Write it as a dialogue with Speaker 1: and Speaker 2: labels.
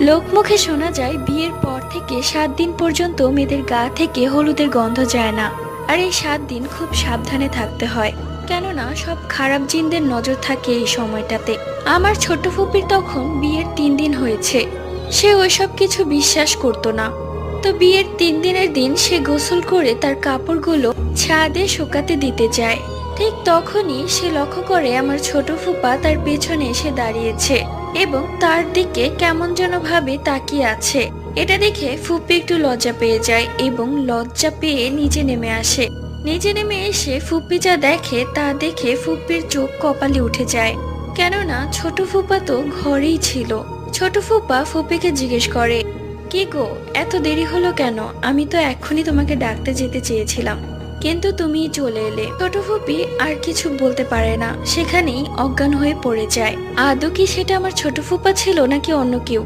Speaker 1: লোকমুখে শোনা যায় বিয়ের পর থেকে 7 দিন পর্যন্ত মেয়েদের গা থেকে হলুদের গন্ধ যায় না। আর এই 7 দিন খুব সাবধানে থাকতে হয়, কেননা সব খারাপ জিনদের নজর থাকে এই সময়টাতে। আমার ছোট ফুপির তখন বিয়ের 3 দিন হয়েছে। সে ওইসব কিছু বিশ্বাস করতো না। তো বিয়ের 3 দিনের দিন সে গোসল করে তার কাপড়গুলো ছাদে শুকাতে দিতে যায়। ঠিক তখনই সে লক্ষ্য করে আমার ছোট ফুপা তার পেছনে এসে দাঁড়িয়েছে এবং তার দিকে কেমন যেন ভাবে তাকিয়ে আছে। এটা দেখে ফুপি একটু লজ্জা পেয়ে যায় এবং লজ্জা পেয়ে নিচে নেমে আসে। নিচে নেমে এসে ফুপি যা দেখে তা দেখে ফুপির চোখ কপালে উঠে যায়, কেননা ছোট ফুপা তো ঘরেই ছিল। ছোট ফুপা ফুপিকে জিজ্ঞেস করে, কি গো, এত দেরি হলো কেন? আমি তো এক্ষুনি তোমাকে ডাকতে যেতে চেয়েছিলাম, কিন্তু তুমি চলে এলে। ছোট ফুপি আর কিছু বলতে পারে না, সেখানেই অজ্ঞান হয়ে পড়ে যায়। আদৌ কি সেটা আমার ছোট ফুপা ছিল নাকি অন্য কেউ?